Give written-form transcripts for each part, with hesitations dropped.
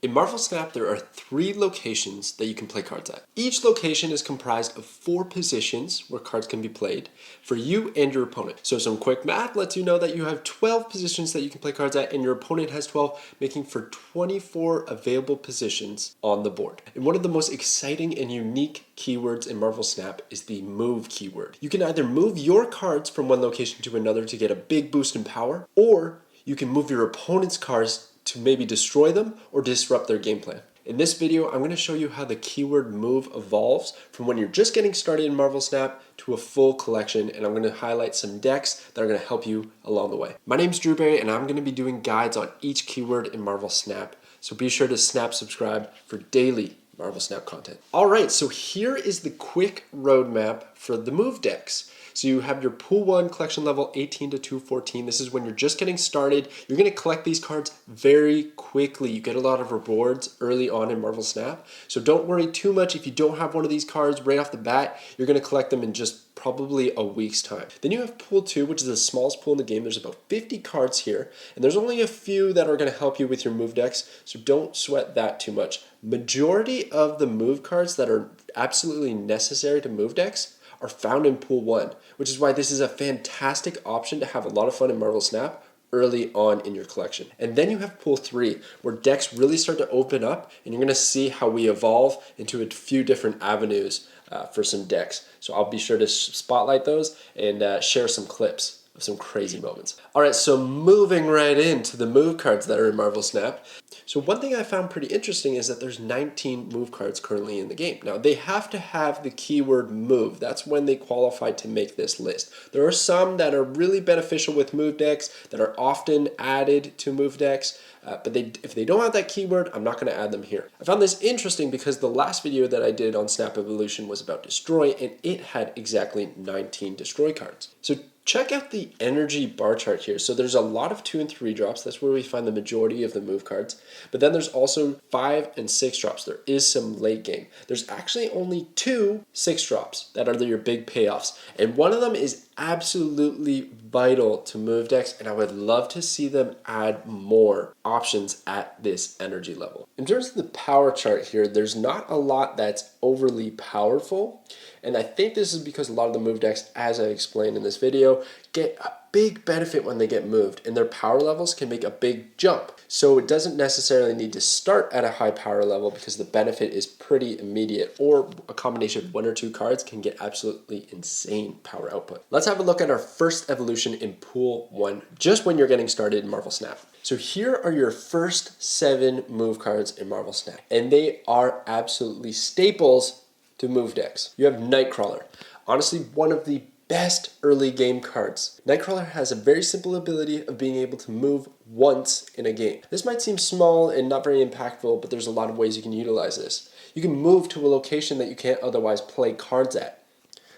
In Marvel Snap, there are 3 locations that you can play cards at. Each location is comprised of 4 positions where cards can be played for you and your opponent. So some quick math lets you know that you have 12 positions that you can play cards at and your opponent has 12, making for 24 available positions on the board. And one of the most exciting and unique keywords in Marvel Snap is the move keyword. You can either move your cards from one location to another to get a big boost in power, or you can move your opponent's cards to maybe destroy them or disrupt their game plan. In this video, I'm going to show you how the keyword move evolves from when you're just getting started in Marvel Snap to a full collection, and I'm going to highlight some decks that are going to help you along the way. My name's Drewberry, and I'm going to be doing guides on each keyword in Marvel Snap, so be sure to subscribe for daily Marvel Snap content. All right, so here is the quick roadmap for the move decks. So you have your Pool 1 collection level 18 to 214. This is when you're just getting started. You're going to collect these cards very quickly. You get a lot of rewards early on in Marvel Snap. So don't worry too much if you don't have one of these cards right off the bat. You're going to collect them in just probably a week's time. Then you have Pool 2, which is the smallest pool in the game. There's about 50 cards here, and there's only a few that are going to help you with your move decks, so don't sweat that too much. Majority of the move cards that are absolutely necessary to move decks are found in Pool 1, which is why this is a fantastic option to have a lot of fun in Marvel Snap early on in your collection. And then you have Pool 3, where decks really start to open up, and you're going to see how we evolve into a few different avenues for some decks. So I'll be sure to spotlight those and share some clips of some crazy moments. All right, so moving right into the move cards that are in Marvel Snap. So one thing I found pretty interesting is that there's 19 move cards currently in the game. Now they have to have the keyword move. That's when they qualify to make this list. There are some that are really beneficial with move decks that are often added to move decks, but if they don't have that keyword, I'm not going to add them here. I found this interesting because the last video that I did on Snap Evolution was about Destroy, and it had exactly 19 Destroy cards. So check out the energy bar chart here. So there's a lot of 2 and 3 drops. That's where we find the majority of the move cards. But then there's also 5 and 6 drops. There is some late game. There's actually only 2 6 drops that are your big payoffs. And one of them is absolutely vital to move decks, and I would love to see them add more options at this energy level. In terms of the power chart here, there's not a lot that's overly powerful, and I think this is because a lot of the move decks, as I explained in this video, get a big benefit when they get moved, and their power levels can make a big jump. So it doesn't necessarily need to start at a high power level because the benefit is pretty immediate, or a combination of 1 or 2 cards can get absolutely insane power output. Let's have a look at our first evolution in Pool 1, just when you're getting started in Marvel Snap. So here are your first 7 move cards in Marvel Snap, and they are absolutely staples to move decks. You have Nightcrawler, honestly one of the best early game cards. Nightcrawler has a very simple ability of being able to move once in a game. This might seem small and not very impactful, but there's a lot of ways you can utilize this. You can move to a location that you can't otherwise play cards at.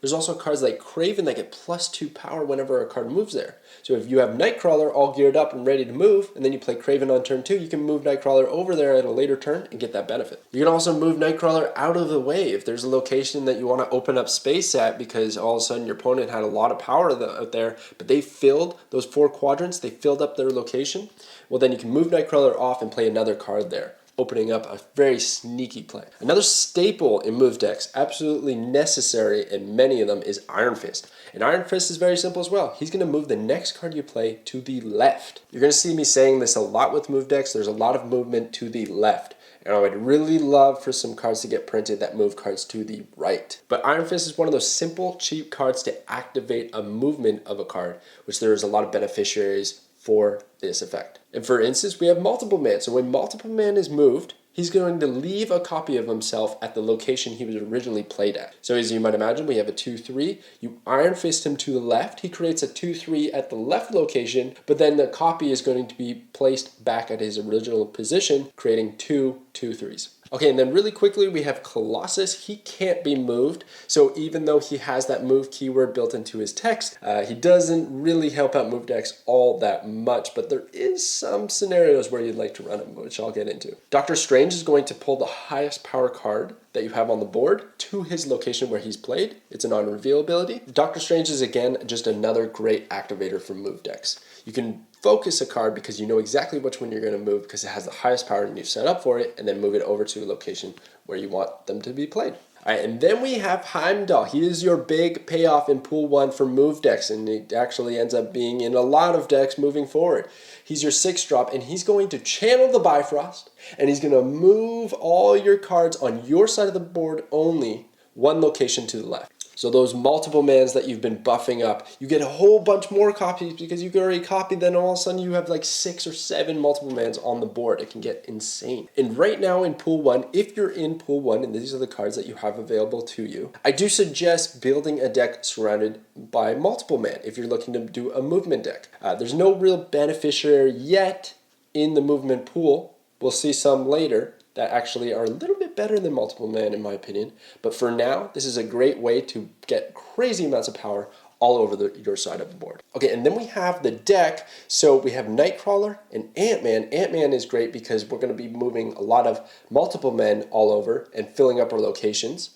There's also cards like Kraven that get +2 power whenever a card moves there. So if you have Nightcrawler all geared up and ready to move, and then you play Kraven on turn 2, you can move Nightcrawler over there at a later turn and get that benefit. You can also move Nightcrawler out of the way if there's a location that you want to open up space at because all of a sudden your opponent had a lot of power out there, but they filled those 4 quadrants, they filled up their location. Well, then you can move Nightcrawler off and play another card there, opening up a very sneaky play. Another staple in move decks, absolutely necessary in many of them, is Iron Fist. And Iron Fist is very simple as well. He's going to move the next card you play to the left. You're going to see me saying this a lot with move decks. There's a lot of movement to the left. And I would really love for some cards to get printed that move cards to the right. But Iron Fist is one of those simple, cheap cards to activate a movement of a card, which there is a lot of beneficiaries for this effect. And for instance, we have Multiple Man. So when Multiple Man is moved, he's going to leave a copy of himself at the location he was originally played at. So as you might imagine, we have a 2/3. You Iron Fist him to the left. He creates a 2/3 at the left location, but then the copy is going to be placed back at his original position, creating 2 2/3s. Okay, and then really quickly we have Colossus. He can't be moved, so even though he has that move keyword built into his text, he doesn't really help out move decks all that much, but there is some scenarios where you'd like to run him, which I'll get into. Doctor Strange is going to pull the highest power card that you have on the board to his location where he's played. It's an on-reveal ability. Doctor Strange is again just another great activator for move decks. You can focus a card because you know exactly which one you're going to move because it has the highest power and you've set up for it, and then move it over to a location where you want them to be played. All right, and then we have Heimdall. He is your big payoff in Pool 1 for move decks, and it actually ends up being in a lot of decks moving forward. He's your 6-drop, and he's going to channel the Bifrost, and he's going to move all your cards on your side of the board only one location to the left. So those multiple mans that you've been buffing up, you get a whole bunch more copies because you can already copy, then all of a sudden you have like 6 or 7 multiple mans on the board. It can get insane. And right now in Pool 1, if you're in Pool 1, and these are the cards that you have available to you, I do suggest building a deck surrounded by multiple man if you're looking to do a movement deck. There's no real beneficiary yet in the movement pool. We'll see some later that actually are a little bit better than multiple man in my opinion. But for now, this is a great way to get crazy amounts of power all over your side of the board. Okay, and then we have the deck. So we have Nightcrawler and Ant-Man. Ant-Man is great because we're going to be moving a lot of multiple men all over and filling up our locations.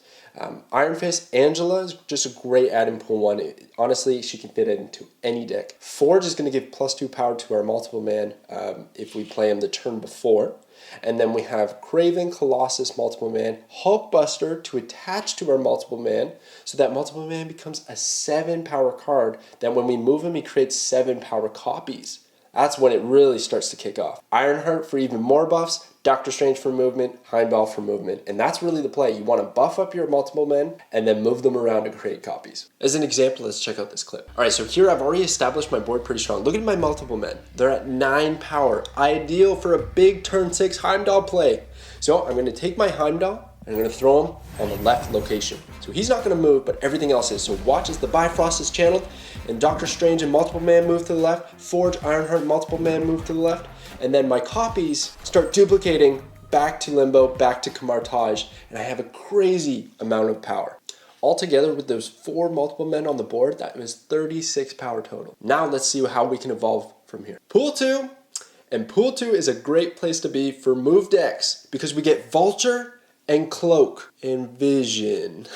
Iron Fist, Angela is just a great add in Pool 1. Honestly, she can fit into any deck. Forge is going to give +2 power to our multiple man if we play him the turn before. And then we have Kraven, Colossus, multiple man, Hulkbuster to attach to our multiple man, so that multiple man becomes a 7 power card. Then when we move him, he creates 7 power copies. That's when it really starts to kick off. Ironheart for even more buffs, Doctor Strange for movement, Heimdall for movement. And that's really the play. You want to buff up your multiple men and then move them around to create copies. As an example, let's check out this clip. All right, so here I've already established my board pretty strong. Look at my multiple men. They're at 9 power. Ideal for a big turn 6 Heimdall play. So I'm going to take my Heimdall and I'm going to throw him on the left location. So he's not going to move, but everything else is. So watch as the Bifrost is channeled and Doctor Strange and multiple man move to the left, Forge, Ironheart, multiple man move to the left, and then my copies start duplicating back to Limbo, back to Camartage, and I have a crazy amount of power. Altogether, with those 4 multiple men on the board, that was 36 power total. Now let's see how we can evolve from here. Pool 2, and Pool 2 is a great place to be for move decks because we get Vulture and Cloak and Vision.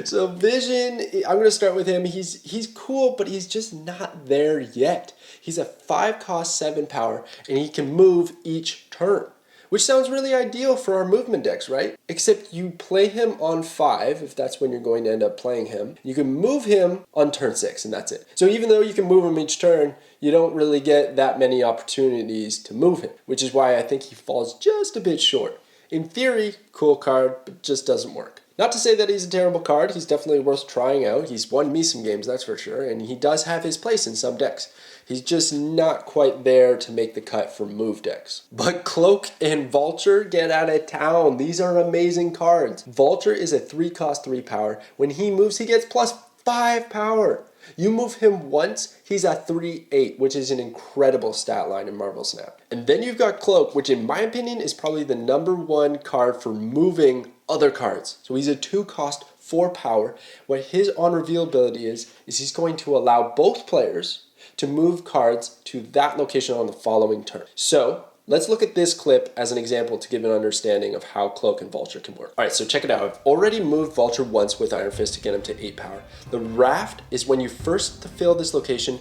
So Vision, I'm going to start with him. He's cool, but he's just not there yet. He's a 5 cost 7 power, and he can move each turn, which sounds really ideal for our movement decks, right? Except you play him on 5, if that's when you're going to end up playing him. You can move him on turn 6, and that's it. So even though you can move him each turn, you don't really get that many opportunities to move him, which is why I think he falls just a bit short. In theory, cool card, but just doesn't work. Not to say that he's a terrible card, he's definitely worth trying out. He's won me some games, that's for sure, and he does have his place in some decks. He's just not quite there to make the cut for move decks. But Cloak and Vulture, get out of town. These are amazing cards. Vulture is a 3 cost 3 power. When he moves, he gets +5 power. You move him once, he's at 3/8, which is an incredible stat line in Marvel Snap. And then you've got Cloak, which in my opinion is probably the #1 card for moving other cards. So he's a 2 cost 4 power. What his on reveal ability is he's going to allow both players to move cards to that location on the following turn. So let's look at this clip as an example to give an understanding of how Cloak and Vulture can work. All right, so check it out. I've already moved Vulture once with Iron Fist to get him to 8 power. The Raft is when you first fill this location,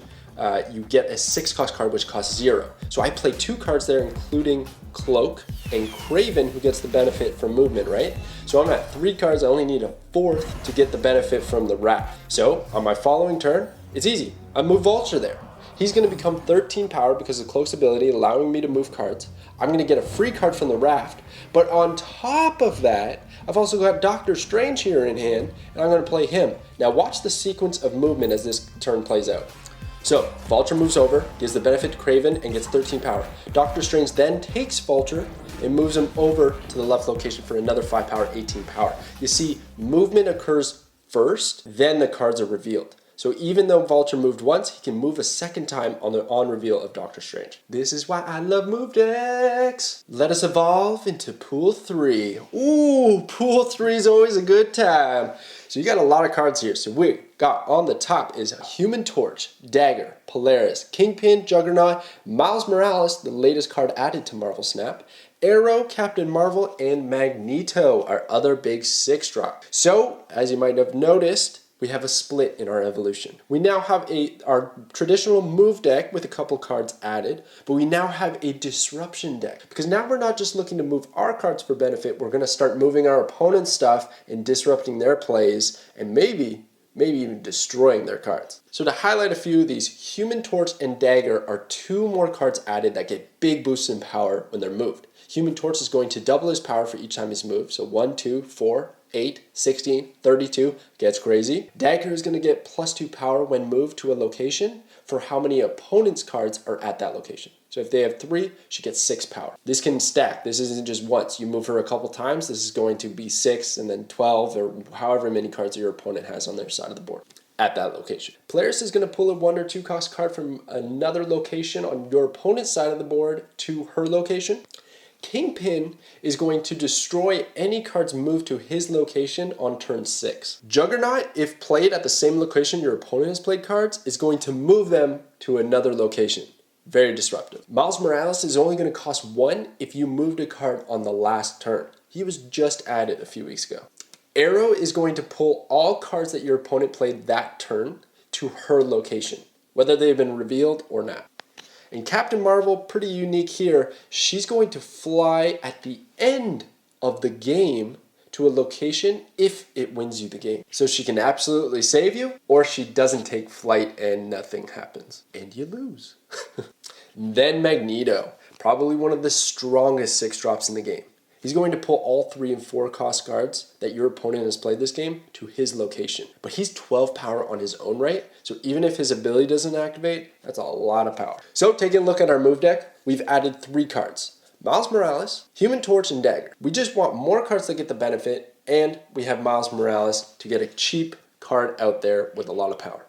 you get a 6 cost card which costs 0. So I play 2 cards there, including Cloak and Kraven, who gets the benefit from movement, right? So I'm at 3 cards, I only need a 4th to get the benefit from the Raft. So on my following turn, it's easy. I move Vulture there. He's going to become 13 power because of Cloak's ability, allowing me to move cards. I'm going to get a free card from the Raft. But on top of that, I've also got Doctor Strange here in hand, and I'm going to play him. Now watch the sequence of movement as this turn plays out. So, Vulture moves over, gives the benefit to Kraven, and gets 13 power. Doctor Strange then takes Vulture and moves him over to the left location for another 5 power, 18 power. You see, movement occurs first, then the cards are revealed. So even though Vulture moved once, he can move a second time on the on reveal of Doctor Strange. This is why I love move decks. Let us evolve into Pool 3. Ooh, Pool 3 is always a good time. So you got a lot of cards here. So we got on the top is Human Torch, Dagger, Polaris, Kingpin, Juggernaut, Miles Morales, the latest card added to Marvel Snap, Arrow, Captain Marvel, and Magneto, our other big 6-drop. So, as you might have noticed, we have a split in our evolution. We now have our traditional move deck with a couple cards added, but we now have a disruption deck. Because now we're not just looking to move our cards for benefit, we're going to start moving our opponent's stuff and disrupting their plays, and maybe even destroying their cards. So to highlight a few of these, Human Torch and Dagger are 2 more cards added that get big boosts in power when they're moved. Human Torch is going to double his power for each time he's moved, so 1, 2, 4, 8, 16, 32, gets crazy. Dagger is going to get +2 power when moved to a location for how many opponent's cards are at that location. So if they have 3, she gets 6 power. This can stack. This isn't just once. You move her a couple times, this is going to be 6 and then 12 or however many cards your opponent has on their side of the board at that location. Polaris is going to pull a 1 or 2 cost card from another location on your opponent's side of the board to her location. Kingpin is going to destroy any cards moved to his location on turn 6. Juggernaut, if played at the same location your opponent has played cards, is going to move them to another location. Very disruptive. Miles Morales is only going to cost 1 if you moved a card on the last turn. He was just added a few weeks ago. Arrow is going to pull all cards that your opponent played that turn to her location, whether they've been revealed or not. And Captain Marvel, pretty unique here, she's going to fly at the end of the game to a location if it wins you the game. So she can absolutely save you, or she doesn't take flight and nothing happens. And you lose. Then Magneto, probably one of the strongest 6-drops in the game. He's going to pull all 3 and 4 cost cards that your opponent has played this game to his location. But he's 12 power on his own right, so even if his ability doesn't activate, that's a lot of power. So taking a look at our move deck, we've added 3 cards. Miles Morales, Human Torch, and Dagger. We just want more cards that get the benefit, and we have Miles Morales to get a cheap card out there with a lot of power.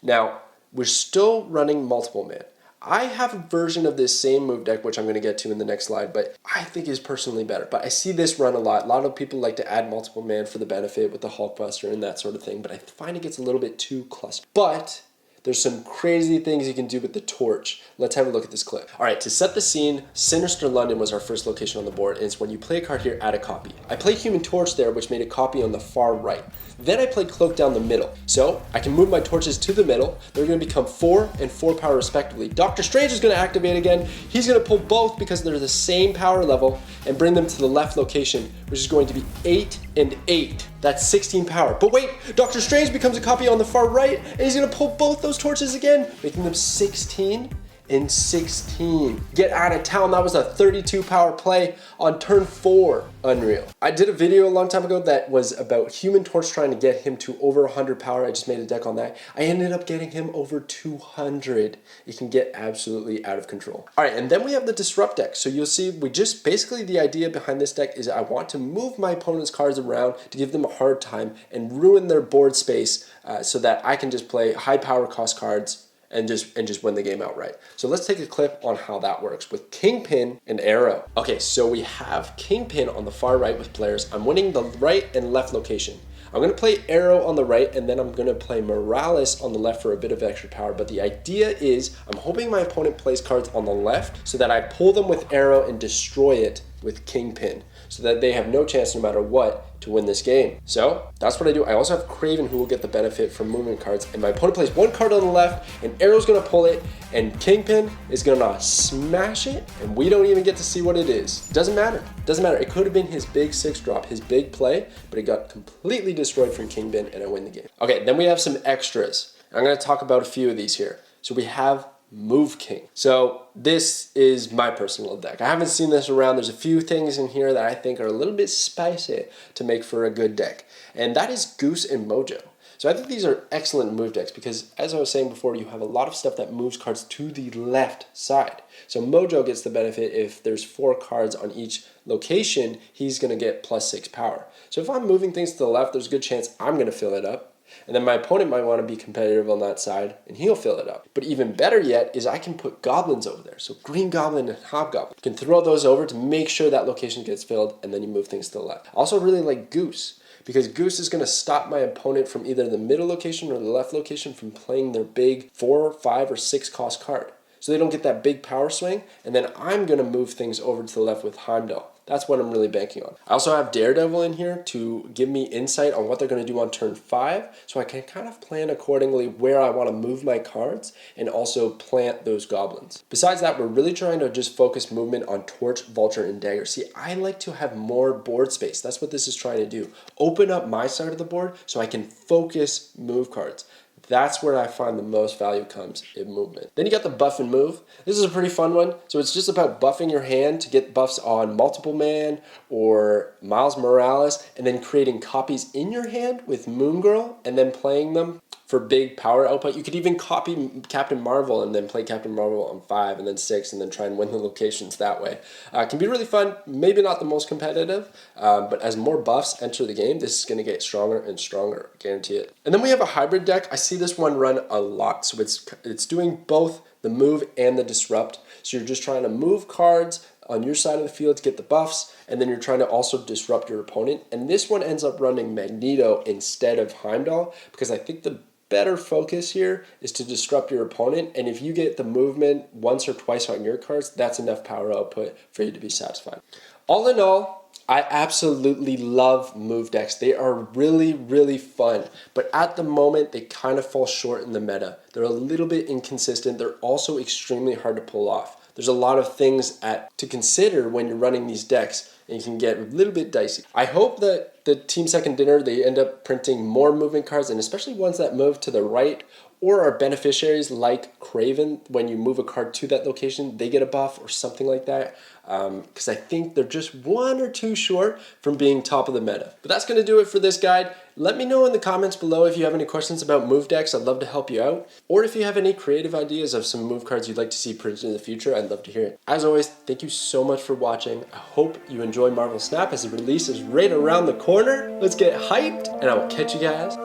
Now, we're still running multiple man. I have a version of this same move deck, which I'm going to get to in the next slide, but I think is personally better. But I see this run a lot. A lot of people like to add multiple man for the benefit with the Hulkbuster and that sort of thing, but I find it gets a little bit too clustered. But there's some crazy things you can do with the torch. Let's have a look at this clip. All right, to set the scene, Sinister London was our first location on the board, and it's when you play a card here, add a copy. I played Human Torch there, which made a copy on the far right. Then I played Cloak down the middle. So I can move my torches to the middle. They're going to become 4 and 4 power respectively. Doctor Strange is going to activate again. He's going to pull both because they're the same power level and bring them to the left location, which is going to be 8 and 8. That's 16 power. But wait, Doctor Strange becomes a copy on the far right, and he's going to pull both those torches again, making them 16 and 16. Get out of town. That was a 32 power play on turn 4. Unreal. I did a video a long time ago that was about Human Torch trying to get him to over 100 power. I just made a deck on that. I ended up getting him over 200. It can get absolutely out of control. All right, and then we have the Disrupt deck. So you'll see basically the idea behind this deck is I want to move my opponent's cards around to give them a hard time and ruin their board space so that I can just play high power cost cards and just win the game outright. So let's take a clip on how that works with Kingpin and Arrow. Okay, so we have Kingpin on the far right with players. I'm winning the right and left location. I'm gonna play Arrow on the right, and then I'm gonna play Morales on the left for a bit of extra power. But the idea is I'm hoping my opponent plays cards on the left so that I pull them with Arrow and destroy it with Kingpin, so that they have no chance no matter what to win this game. So that's what I do. I also have Kraven, who will get the benefit from movement cards, and my opponent plays 1 card on the left, and Arrow's gonna pull it, and Kingpin is gonna smash it, and we don't even get to see what it is. Doesn't matter. Doesn't matter. It could have been his big 6-drop, his big play, but it got completely destroyed from Kingpin, and I win the game. Okay, then we have some extras. I'm gonna talk about a few of these here. So we have Move King. So this is my personal deck. I haven't seen this around. There's a few things in here that I think are a little bit spicy to make for a good deck. And that is Goose and Mojo. So I think these are excellent move decks because, as I was saying before, you have a lot of stuff that moves cards to the left side. So Mojo gets the benefit if there's 4 cards on each location, he's going to get +6 power. So if I'm moving things to the left, there's a good chance I'm going to fill it up. And then my opponent might want to be competitive on that side, and he'll fill it up. But even better yet is I can put goblins over there. So Green Goblin and Hobgoblin. You can throw those over to make sure that location gets filled, and then you move things to the left. I also really like Goose, because Goose is going to stop my opponent from either the middle location or the left location from playing their big 4, 5, or 6 cost card. So they don't get that big power swing, and then I'm going to move things over to the left with Heimdall. That's what I'm really banking on. I also have Daredevil in here to give me insight on what they're going to do on turn 5, so I can kind of plan accordingly where I want to move my cards and also plant those goblins. Besides that, we're really trying to just focus movement on Torch, Vulture, and Dagger. See, I like to have more board space. That's what this is trying to do. Open up my side of the board so I can focus move cards. That's where I find the most value comes in movement. Then you got the buff and move. This is a pretty fun one. So it's just about buffing your hand to get buffs on Multiple Man or Miles Morales, and then creating copies in your hand with Moon Girl and then playing them for big power output. You could even copy Captain Marvel and then play Captain Marvel on 5 and then 6 and then try and win the locations that way. It can be really fun, maybe not the most competitive, but as more buffs enter the game, this is going to get stronger and stronger, guarantee it. And then we have a hybrid deck. I see this one run a lot, so it's doing both the move and the disrupt. So you're just trying to move cards on your side of the field to get the buffs, and then you're trying to also disrupt your opponent. And this one ends up running Magneto instead of Heimdall, because I think the better focus here is to disrupt your opponent, and if you get the movement once or twice on your cards, that's enough power output for you to be satisfied. All in all, I absolutely love move decks. They are really, really fun, but at the moment, they kind of fall short in the meta. They're a little bit inconsistent. They're also extremely hard to pull off. There's a lot of things to consider when you're running these decks, and you can get a little bit dicey. I hope that the Team Second Dinner, they end up printing more movement cards, and especially ones that move to the right or are beneficiaries like Kraven. When you move a card to that location, they get a buff or something like that, because I think they're just 1 or 2 short from being top of the meta. But that's going to do it for this guide. Let me know in the comments below if you have any questions about move decks. I'd love to help you out. Or if you have any creative ideas of some move cards you'd like to see printed in the future, I'd love to hear it. As always, thank you so much for watching. I hope you enjoy Marvel Snap as it releases right around the corner. Let's get hyped, and I will catch you guys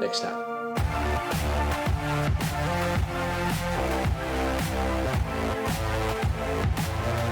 next time.